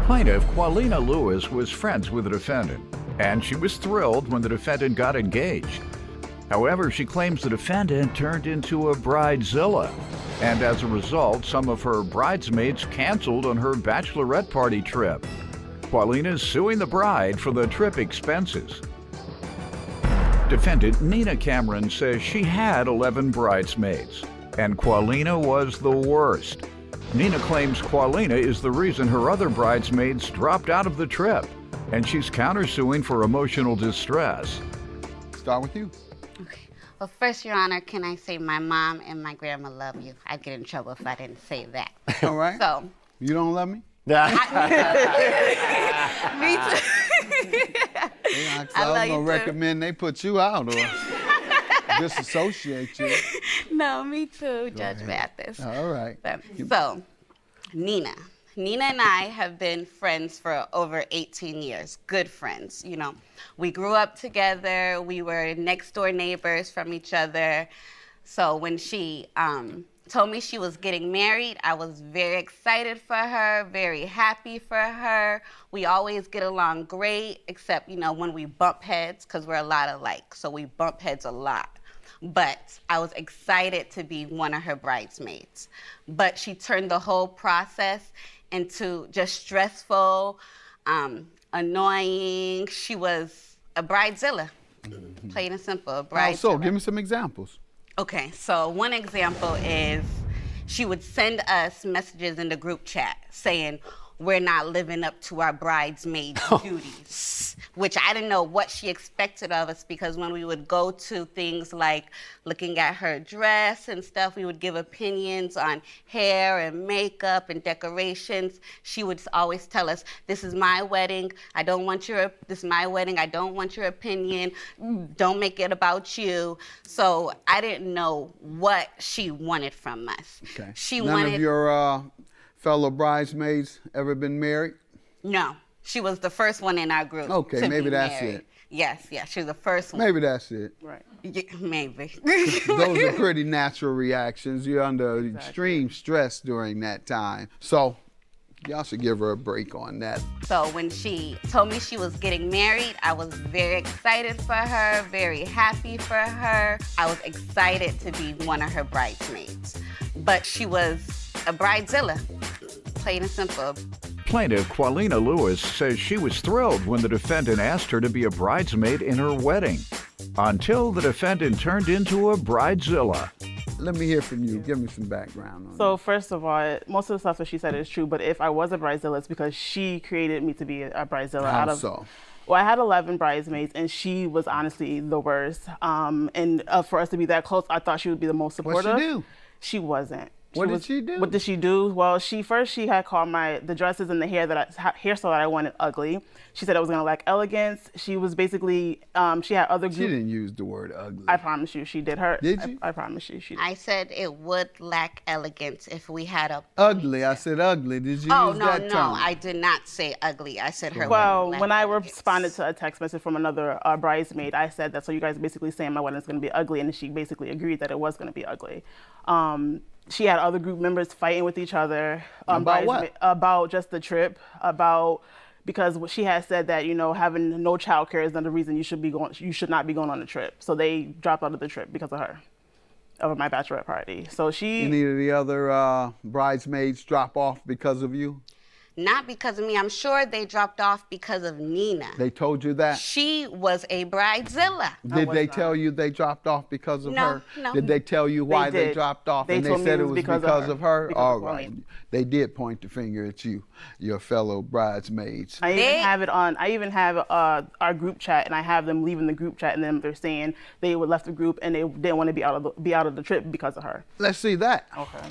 Plaintiff Qualina Lewis was friends with the defendant, and she was thrilled when the defendant got engaged. However, she claims the defendant turned into a bridezilla, and as a result, some of her bridesmaids canceled on her bachelorette party trip. Qualina is suing the bride for the trip expenses. Defendant Nina Cameron says she had 11 bridesmaids, and Qualina was the worst. Nina claims Qualina is the reason her other bridesmaids dropped out of the trip, and she's countersuing for emotional distress. Start with you. Okay. Well, first, Your Honor, can I say my mom and my grandma love you? I'd get in trouble if I didn't say that. All right. So. You don't love me? Me too. Yeah, I was gonna recommend they put you out or disassociate you. No, me too, Judge Mathis. All right. So, Nina and I have been friends for over 18 years, good friends. You know, we grew up together. We were next door neighbors from each other. So when she told me she was getting married, I was very excited for her, very happy for her. We always get along great, except, you know, when we bump heads, because we're a lot alike, so we bump heads a lot. But I was excited to be one of her bridesmaids. But she turned the whole process into just stressful, annoying. She was a bridezilla, plain and simple, a bridezilla. So give me some examples. Okay, so one example is she would send us messages in the group chat saying, we're not living up to our bridesmaid duties, which I didn't know what she expected of us, because when we would go to things like looking at her dress and stuff, we would give opinions on hair and makeup and decorations. She would always tell us, this is my wedding, this is my wedding, I don't want your opinion, don't make it about you. So I didn't know what she wanted from us. Okay. None of your fellow bridesmaids ever been married? No, she was the first one in our group. Okay, to maybe be that's married. it. Yes, she was the first one. Maybe that's it. Right. Yeah, maybe. Those are pretty natural reactions. You're under extreme stress during that time. So y'all should give her a break on that. So when she told me she was getting married, I was very excited for her, very happy for her. I was excited to be one of her bridesmaids. But she was a bridezilla, plain and simple. Plaintiff Qualina Lewis says she was thrilled when the defendant asked her to be a bridesmaid in her wedding, until the defendant turned into a bridezilla. Let me hear from you. Give me some background on So first of all, most of the stuff that she said is true, but if I was a bridezilla, it's because she created me to be a bridezilla. How so? Well, I had 11 bridesmaids, and she was honestly the worst. And for us to be that close, I thought she would be the most supportive. What'd she do? She wasn't. What did she do? What did she do? Well, she had called the dresses and the hairstyle that I wanted ugly. She said it was gonna lack elegance. She was basically, she had other groups. She didn't use the word ugly. I promise you, she did her. Did you? I promise you, she did. I said it would lack elegance if we had a... Ugly, I said ugly. Did you use that term? No, I did not say ugly. I said her... Well, when I responded to a text message from another bridesmaid, I said that, so you guys are basically saying my wedding's gonna be ugly, and she basically agreed that it was gonna be ugly. She had other group members fighting with each other. About what? About just the trip, because she had said that, you know, having no childcare is another reason you should not be going on the trip. So they dropped out of the trip because of her, of my bachelorette party. So Any of the other bridesmaids drop off because of you? Not because of me. I'm sure they dropped off because of Nina. They told you that? She was a bridezilla. Did they tell you they dropped off because of her? No. Did they tell you why they dropped off? And they said it was because of her? All right. They did point the finger at you, your fellow bridesmaids. I even have our group chat, and I have them leaving the group chat, and then they're saying they would left the group and they didn't want to be out of the trip because of her. Let's see that. Okay.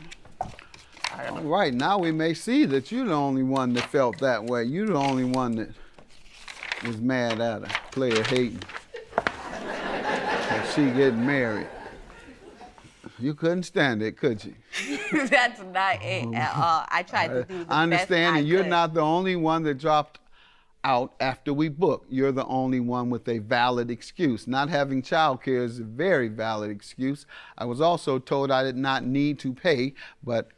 All right, now we may see that you're the only one that felt that way. You're the only one that was mad at her, player hating. And she getting married. You couldn't stand it, could you? That's not it at all. I tried to do the I understand, best and you're could. not the only one that dropped out after we booked. You're the only one with a valid excuse. Not having childcare is a very valid excuse. I was also told I did not need to pay, but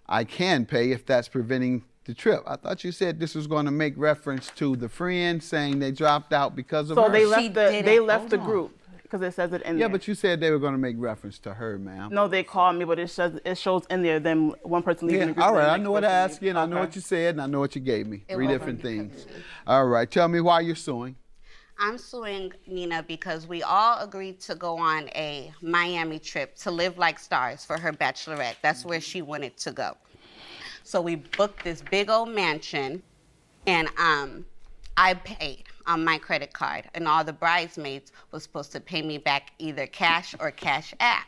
I can pay if that's preventing the trip. I thought you said this was going to make reference to the friend saying they dropped out because of So her. they She left the didn't. group because it says it in Yeah, there. but you said they were going to make reference to her, ma'am. No, they called me, but it shows in there them one person leaving Yeah, the group. all and right. the I next know what I person asked you, and I know leaving. what you said, and I know what you gave me. Three wasn't different things. different. All right. Tell me why you're suing. I'm suing Nina because we all agreed to go on a Miami trip to live like stars for her bachelorette. That's where she wanted to go. So we booked this big old mansion, and I paid on my credit card, and all the bridesmaids were supposed to pay me back either cash or cash app.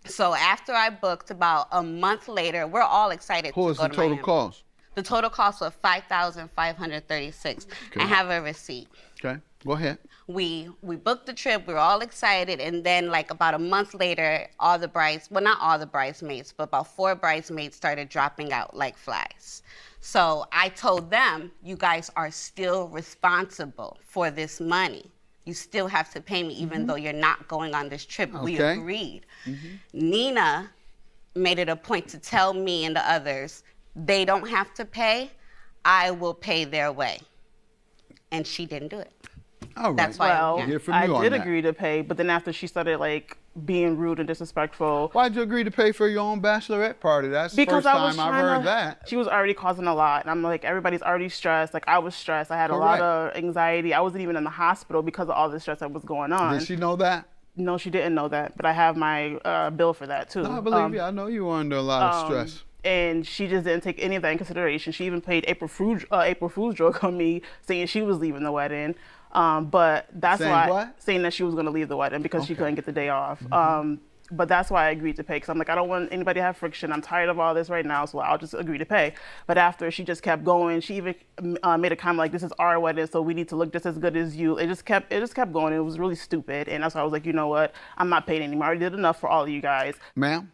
So after I booked, about a month later, we're all excited What to was go the to total Miami. cost? The total cost was $5,536. I have a receipt. Okay. Go ahead. We booked the trip. We were all excited, and then like about a month later, all the not all the bridesmaids, but about 4 bridesmaids started dropping out like flies. So I told them, you guys are still responsible for this money. You still have to pay me, even though you're not going on this trip. We Okay. agreed. Nina made it a point to tell me and the others, they don't have to pay. I will pay their way. And she didn't do it. All right. That's why I'm Well, here. Hear from I you on did that. agree to pay, but then after she started like being rude and disrespectful, Why'd you agree to pay for your own bachelorette party? That's the because first I was time I've trying heard to, that. she was already causing a lot, and I'm like, everybody's already stressed. Like I was stressed. I had a lot Correct. of anxiety. I wasn't even in the hospital because of all the stress that was going on. Did she know that? No, she didn't know that, but I have my bill for that too. No, I believe you. I know you were under a lot of stress. And she just didn't take any of that in consideration. She even played April Fool's joke on me, saying she was leaving the wedding. But that's Saying why what? saying that she was going to leave the wedding because she Okay. couldn't get the day off. But that's why I agreed to pay, because I'm like, I don't want anybody to have friction. I'm tired of all this right now, so I'll just agree to pay. But after she just kept going, she even made a comment like, "This is our wedding, so we need to look just as good as you." It just kept going. It was really stupid, and that's why I was like, you know what? I'm not paying anymore. I already did enough for all of you guys. Ma'am?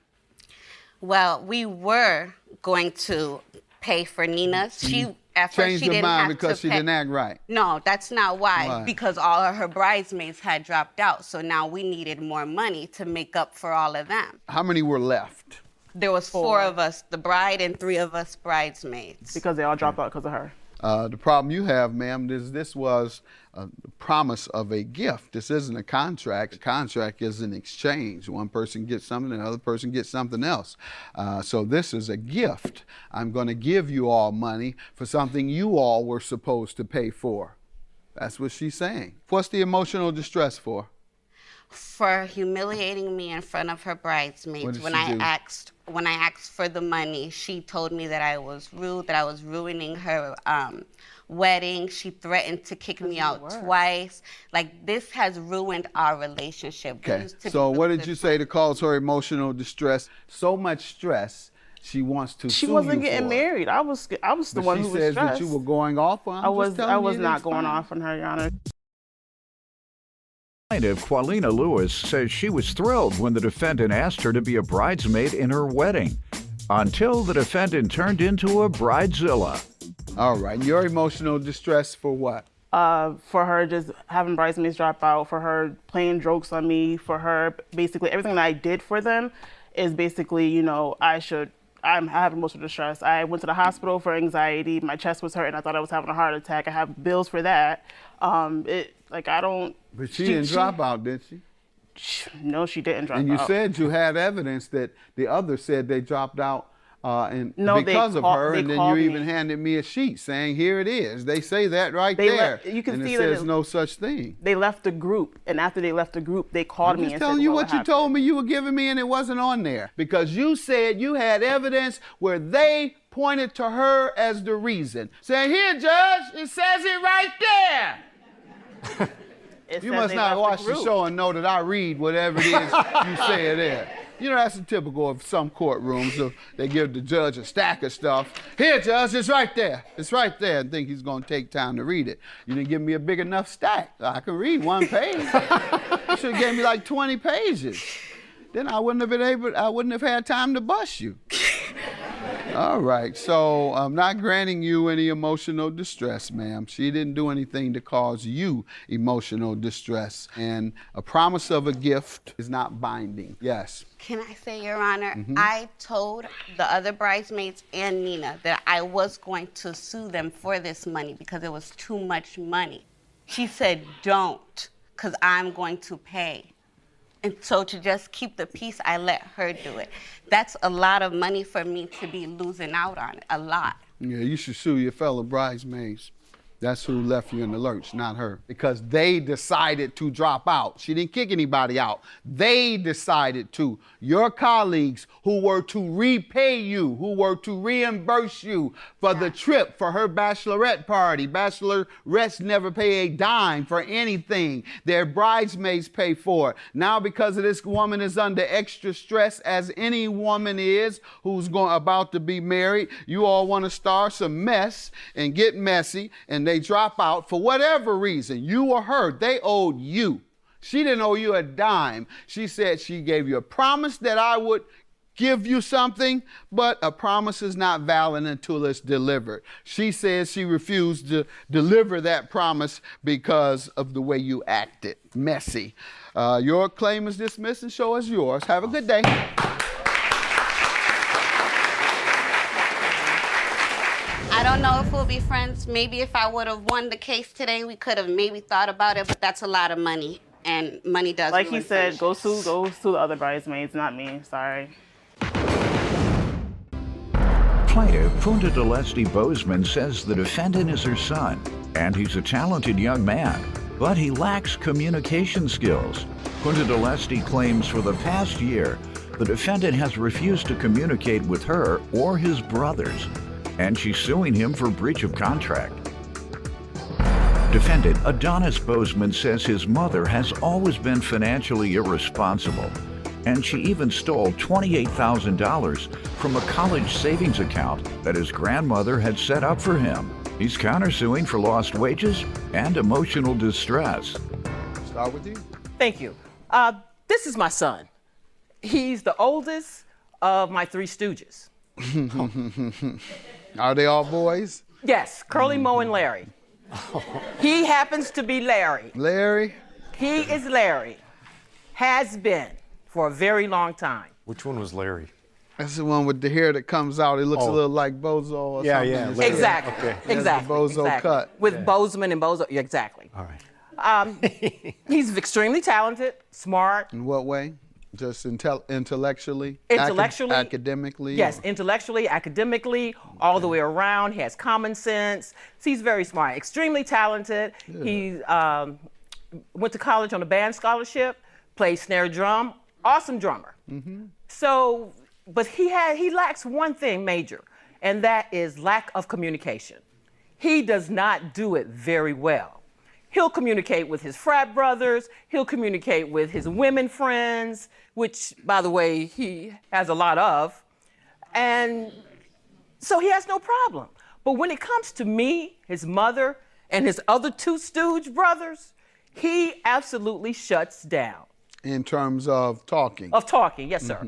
Well, we were going to pay for Nina. She at first Changed she her didn't mind have because to she pay. didn't act right. No, that's not why. Why? Because all of her bridesmaids had dropped out, so now we needed more money to make up for all of them. How many were left? There was 4 of us, the bride, and 3 of us bridesmaids. Because they all dropped out because of her. The problem you have, ma'am, is this was the promise of a gift. This isn't a contract. A contract is an exchange. One person gets something, and the other person gets something else. So this is a gift. I'm going to give you all money for something you all were supposed to pay for. That's what she's saying. What's the emotional distress for? For humiliating me in front of her bridesmaids. What did when she I do? asked for the money, she told me that I was rude, that I was ruining her wedding. She threatened to kick me out twice. Like, this has ruined our relationship. We Okay. used to So be what really did you good say to cause her emotional distress? So much stress, she wants to She sue wasn't you getting for. married. I was the But one she who was says stressed. that you were going off on. I was not going off on her, Your Honor. Plaintiff Qualina Lewis says she was thrilled when the defendant asked her to be a bridesmaid in her wedding, until the defendant turned into a bridezilla. All right. And your emotional distress for what? For her just having bridesmaids drop out, for her playing jokes on me, for her basically everything that I did for them is basically, you know, I'm having emotional distress. I went to the hospital for anxiety. My chest was hurting. I thought I was having a heart attack. I have bills for that. But she didn't drop out, did she? No, she didn't drop out. And you said you had evidence that the others said they dropped out No, because of her, they and then you called even me. handed me a sheet saying, here it is. They say that right They there. you can and see it that says no such thing. They left the group, and after they left the group, they called I'm me just and telling said, you "Well, what you happened?" told me you were giving me, and it wasn't on there. Because you said you had evidence where they pointed to her as the reason. Saying, here, Judge, it says it right there. It You said must they not left watch the group. show and know that I read whatever it is you say there. You know, that's typical of some courtrooms. So they give the judge a stack of stuff. Here, Judge, it's right there. It's right there. And think he's going to take time to read it. You didn't give me a big enough stack. I can read one page. You should have gave me like 20 pages. Then I wouldn't have had time to bust you. All right, so I'm not granting you any emotional distress, ma'am. She didn't do anything to cause you emotional distress. And a promise of a gift is not binding. Yes. Can I say, Your Honor, I told the other bridesmaids and Nina that I was going to sue them for this money because it was too much money. She said, don't, because I'm going to pay. And so to just keep the peace, I let her do it. That's a lot of money for me to be losing out on it, a lot. Yeah, you should sue your fellow bridesmaids. That's who left you in the lurch, not her. Because they decided to drop out. She didn't kick anybody out. They decided to. Your colleagues who were to repay you, who were to reimburse you for the trip for her bachelorette party. Bachelorettes never pay a dime for anything. Their bridesmaids pay for it. Now because of this woman is under extra stress, as any woman is who's about to be married, you all want to start some mess and get messy, and they drop out for whatever reason. You or her, they owed you. She didn't owe you a dime. She said she gave you a promise that I would give you something, but a promise is not valid until it's delivered. She says she refused to deliver that promise because of the way you acted. Messy. Your claim is dismissed and so is yours. Have a good day. I don't know if we'll be friends. Maybe if I would have won the case today, we could have maybe thought about it, but that's a lot of money, and money does Like he ruin said, go friendships. sue the other bridesmaids, not me. Sorry. Plaintiff Punta Delesti Bozeman says the defendant is her son, and he's a talented young man, but he lacks communication skills. Punta Delesti claims for the past year, the defendant has refused to communicate with her or his brothers, and she's suing him for breach of contract. Defendant Adonis Bozeman says his mother has always been financially irresponsible, and she even stole $28,000 from a college savings account that his grandmother had set up for him. He's countersuing for lost wages and emotional distress. Start with you. Thank you. This is my son. He's the oldest of my three stooges. Are they all boys? Yes, Curly, Moe, and Larry. He happens to be Larry. Larry? He is Larry. Has been for a very long time. Which one was Larry? That's the one with the hair that comes out. It looks a little like Bozo or Yeah, something. yeah, It's Larry. Exactly. Okay. Exactly. Has the Bozo exactly. cut. With Bozeman and Bozo. Yeah, exactly. All right. He's extremely talented, smart. In what way? Just intellectually? Intellectually. Academically? Yes, intellectually, academically, all the way around. He has common sense. He's very smart, extremely talented. Yeah. He went to college on a band scholarship, played snare drum, awesome drummer. So, but he lacks one thing major, and that is lack of communication. He does not do it very well. He'll communicate with his frat brothers. He'll communicate with his women friends, which, by the way, he has a lot of. And so he has no problem. But when it comes to me, his mother, and his other two stooge brothers, he absolutely shuts down. In terms of talking? Of talking, yes, sir.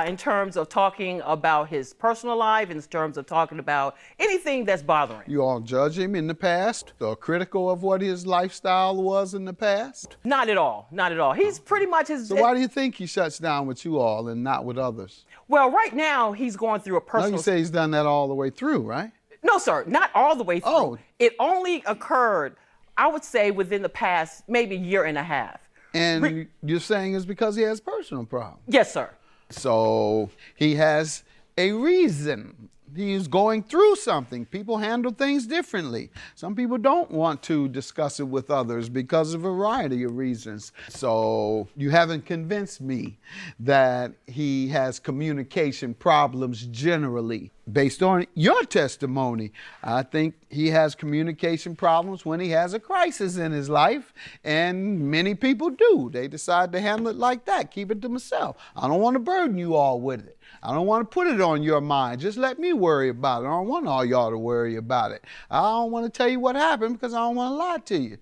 In terms of talking about his personal life, in terms of talking about anything that's bothering him. You all judge him in the past or critical of what his lifestyle was in the past? Not at all, not at all. He's pretty much his... So why do you think he shuts down with you all and not with others? Well, right now, he's going through a No, personal... you say he's done that all the way through, right? No, sir, not all the way through. Oh. It only occurred, I would say, within the past maybe year and a half. And you're saying it's because he has personal problems? Yes, sir. So he has a reason. He's going through something. People handle things differently. Some people don't want to discuss it with others because of a variety of reasons. So you haven't convinced me that he has communication problems generally. Based on your testimony, I think he has communication problems when he has a crisis in his life, and many people do. They decide to handle it like that, keep it to myself. I don't want to burden you all with it. I don't want to put it on your mind. Just let me worry about it. I don't want all y'all to worry about it. I don't want to tell you what happened because I don't want to lie to you,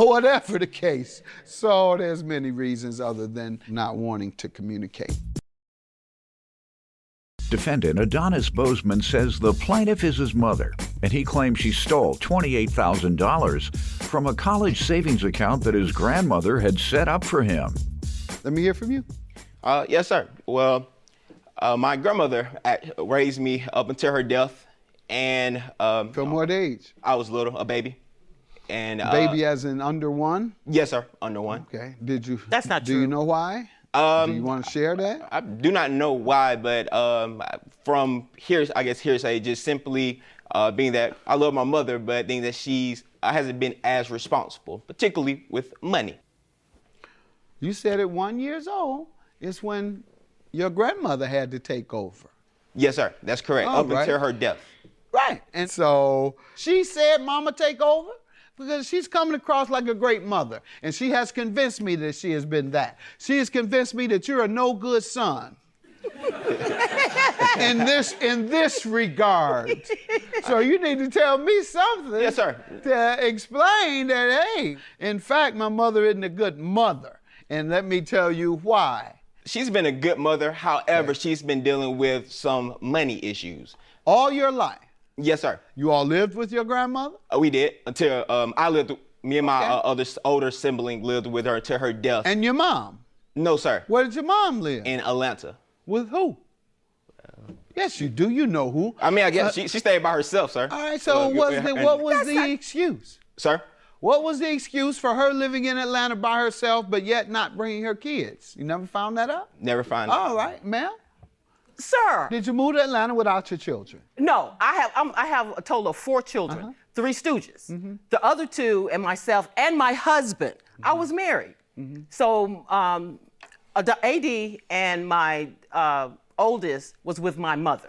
whatever the case. So there's many reasons other than not wanting to communicate. Defendant Adonis Bozeman says the plaintiff is his mother, and he claims she stole $28,000 from a college savings account that his grandmother had set up for him. Let me hear from you. Yes, sir. Well, my grandmother raised me up until her death, and From what age? I was little, a baby. And Baby as in under 1? Yes, sir, under 1. Okay. Did you? That's not Do true. you know why? Do you want to share that? I do not know why, but from here, I guess hearsay, just simply being that I love my mother, but being that she hasn't been as responsible, particularly with money. You said at 1 year old is when your grandmother had to take over. Yes, sir, that's correct, All up right. until her death. Right. And so she said, Mama, take over? Because she's coming across like a great mother. And she has convinced me that she has been that. She has convinced me that you're a no good son. in this regard. So you need to tell me something. Yes, sir. To explain that, hey, in fact, my mother isn't a good mother. And let me tell you why. She's been a good mother, however, she's been dealing with some money issues. All your life, Yes, sir. you all lived with your grandmother? We did until I lived. Me and my Okay. older sibling lived with her until her death. And your mom? No, sir. Where did your mom live? In Atlanta. With who? Yes, you do. You know who. I mean, I guess she stayed by herself, sir. All right, so what was the excuse? Sir? What was the excuse for her living in Atlanta by herself, but yet not bringing her kids? You never found that out? Never find All right, ma'am. Sir. Did you move to Atlanta without your children? No, I have a total of 4 children, 3 stooges. The other 2 and myself and my husband. I was married. So AD and my oldest was with my mother.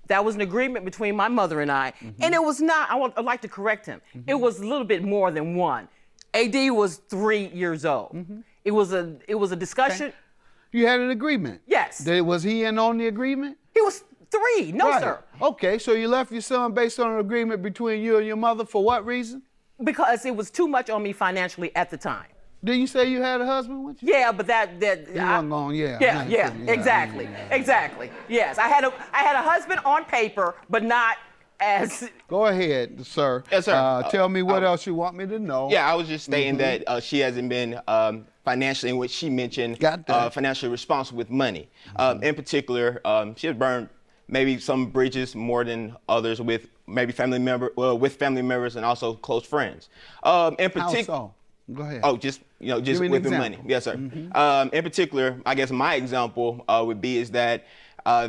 That was an agreement between my mother and I. And it was not, I'd like to correct him. It was a little bit more than 1. AD was 3 years old. It was a discussion. Okay. You had an agreement? Yes. Was he in on the agreement? He was 3, no Right. sir. Okay, so you left your son based on an agreement between you and your mother for what reason? Because it was too much on me financially at the time. Didn't you say you had a husband with you? Yeah, but that You wasn't going, exactly. Yes, I had a husband on paper, but not as. Go ahead, sir. Yes, sir. Tell me what else you want me to know. Yeah, I was just stating that she hasn't been financially, in which she mentioned, Got that. financially responsible with money. In particular, she has burned maybe some bridges more than others with maybe family members and also close friends. How so? Go ahead. Oh, just Give me an with the example. money. Yes, sir. In particular, I guess my example would be is that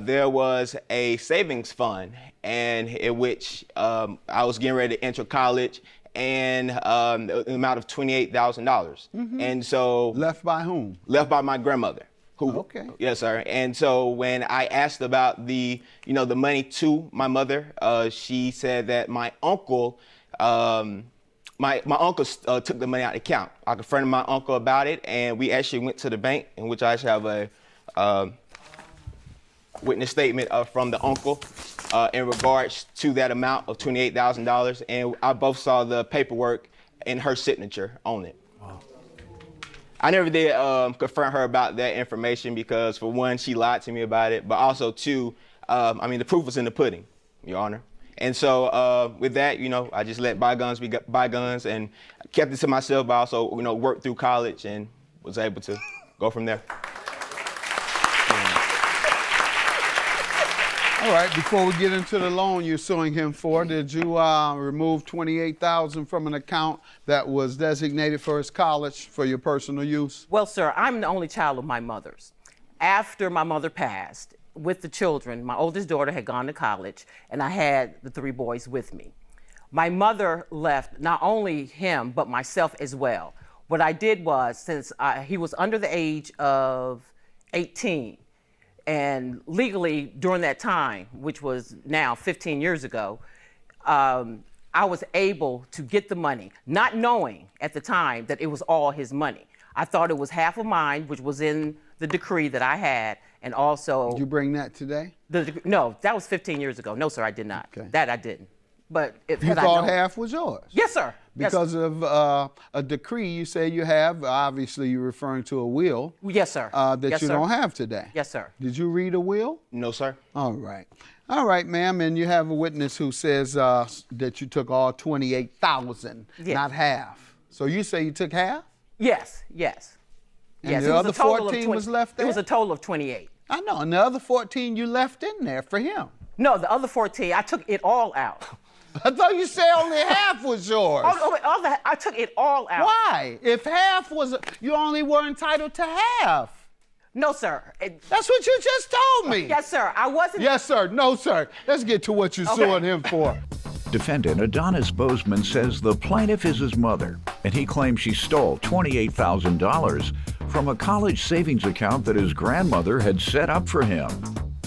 there was a savings fund, and in which I was getting ready to enter college, and the amount of $28,000. And so Left by whom? left by my grandmother. Who, Okay. Yes, sir. And so when I asked about the money to my mother, she said that my uncle. My uncle took the money out of the account. I confronted my uncle about it, and we actually went to the bank, in which I actually have a witness statement from the uncle in regards to that amount of $28,000, and I both saw the paperwork and her signature on it. Wow. I never did confront her about that information because, for one, she lied to me about it, but also, 2, the proof was in the pudding, Your Honor. And so with that, I just let bygones be bygones and kept it to myself, but also, worked through college and was able to go from there. All right, before we get into the loan you're suing him for, did you remove $28,000 from an account that was designated for his college for your personal use? Well, sir, I'm the only child of my mother's. After my mother passed, with the children, my oldest daughter had gone to college, and I had the 3 boys with me. My mother left not only him, but myself as well. What I did was, since he was under the age of 18, and legally during that time, which was now 15 years ago, I was able to get the money, not knowing at the time that it was all his money. I thought it was half of mine, which was in the decree that I had, and also... Did you bring that today? No, that was 15 years ago. No, sir, I did not. Okay. That I didn't. But if You had I thought known- half was yours? Yes, sir. because of a decree you say you have. Obviously, you're referring to a will. Yes, sir. That Yes, you sir. don't have today. Yes, sir. Did you read a will? No, sir. All right. All right, ma'am. And you have a witness who says that you took all 28,000, Yes. not half. So you say you took half? Yes, yes. And Yes, the it was other a total of 14 was left It was there? a total of 28. I know. And the other 14 you left in there for him. No, the other 14, I took it all out. I thought you said only half was yours. I took it all out. Why? If half was, you only were entitled to half. No, sir. That's what you just told me. Yes, sir. I wasn't. Yes, sir. No, sir. Let's get to what you're suing him for. Defendant Adonis Bozeman says the plaintiff is his mother, and he claims she stole $28,000 from a college savings account that his grandmother had set up for him.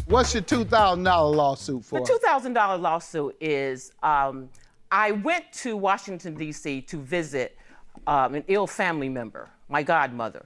What's your $2,000 lawsuit for? The $2,000 lawsuit is I went to Washington, D.C. to visit an ill family member, my godmother.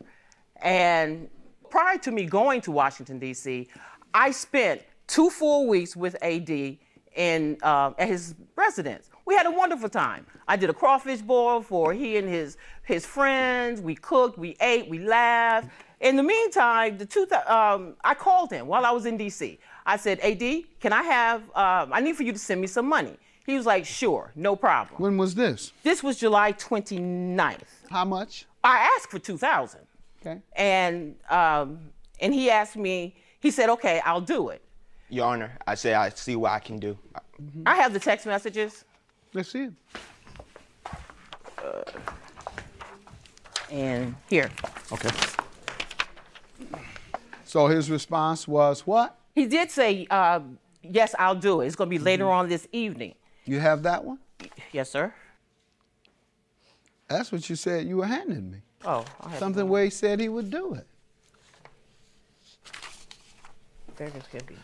And prior to me going to Washington, D.C., I spent 2 full weeks with AD at his residence. We had a wonderful time. I did a crawfish boil for he and his friends. We cooked, we ate, we laughed. In the meantime, I called him while I was in D.C. I said, AD, can I have, I need for you to send me some money. He was like, sure, no problem. When was this? This was July 29th. How much? I asked for $2,000. Okay. And he asked me, he said, okay, I'll do it. Your Honor, I say I see what I can do. I have the text messages. Let's see it. And here. Okay. So his response was what? He did say, yes, I'll do it. It's going to be later on this evening. You have that one? Yes, sir. That's what you said you were handing me. Oh, I have Something where he said he would do it.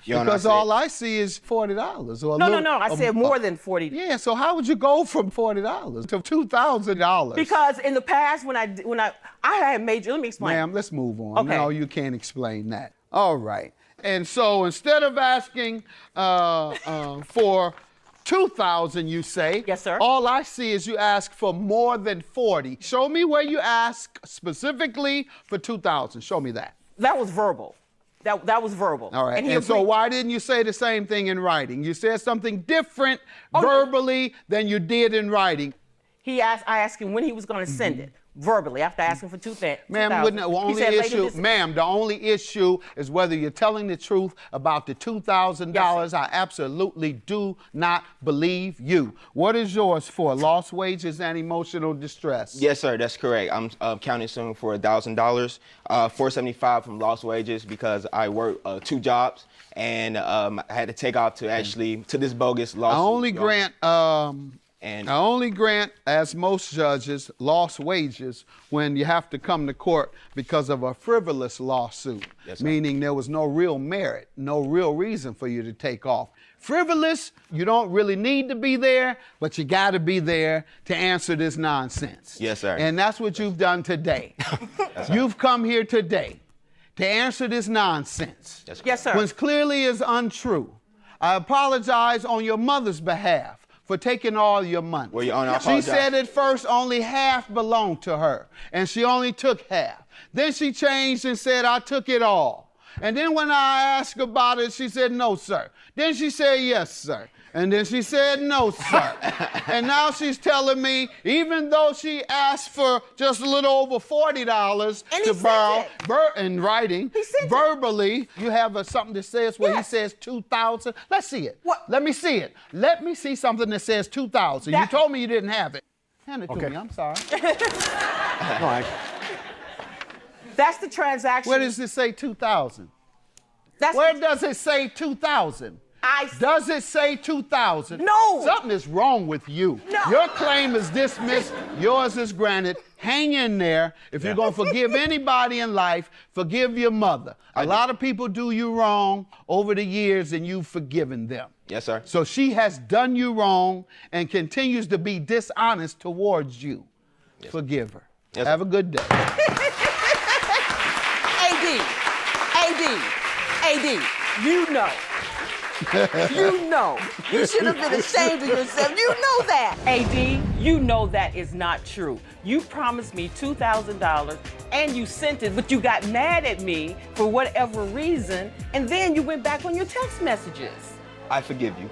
Your Honor, Because all I see is $40. Or No. I said more than 40. Yeah, so how would you go from $40 to $2,000? Because in the past, when I had major, let me explain. Ma'am, let's move on. Okay. No, you can't explain that. All right. And so instead of asking for $2,000, you say. Yes, sir. All I see is you ask for more than 40. Show me where you ask specifically for $2,000. Show me that. That was verbal. That was verbal. All right. he And so agreed. why didn't you say the same thing in writing? You said something different verbally than you did in writing. I asked him when he was going to send it, verbally, after asking for $2,000. Ma'am, the only issue is whether you're telling the truth about the $2,000. Yes, I absolutely do not believe you. What is yours for? Lost wages and emotional distress? Yes, sir, that's correct. I'm counting soon for $1,000, $475 from lost wages because I work 2 jobs and I had to take off to this bogus lawsuit. I only grant, as most judges, lost wages when you have to come to court because of a frivolous lawsuit, Yes, sir. meaning there was no real merit, no real reason for you to take off. Frivolous, you don't really need to be there, but you got to be there to answer this nonsense. Yes, sir. And that's what you've done today. You've come here today to answer this nonsense. Yes, sir. Which clearly is untrue. I apologize on your mother's behalf for taking all your money. Well, Your Honor, I She apologize. said at first only half belonged to her, and she only took half. Then she changed and said, I took it all. And then when I asked about it, she said, no, sir. Then she said, yes, sir. And then she said, no, sir. And now she's telling me, even though she asked for just a little over $40 And to he borrow, sent in writing, He sent it. verbally, you have something that says where Yes. he says 2,000. Let's see it. What? Let me see it. Let me see something that says 2,000. You That- told me you didn't have it. Hand it to Okay. me. I'm sorry. No, That's the transaction. Where does it say 2,000? That's Where does it say 2,000? Does it say 2,000? No. Something is wrong with you. No. Your claim is dismissed. Yours is granted. Hang in there. If you're going to forgive anybody in life, forgive your mother. A lot of people do you wrong over the years, and you've forgiven them. Yes, sir. So she has done you wrong and continues to be dishonest towards you. Forgive her. Yes, Have a good day. AD, you know. You know. You should have been ashamed of yourself. You know that. AD, you know that is not true. You promised me $2,000 and you sent it, but you got mad at me for whatever reason, and then you went back on your text messages. I forgive you.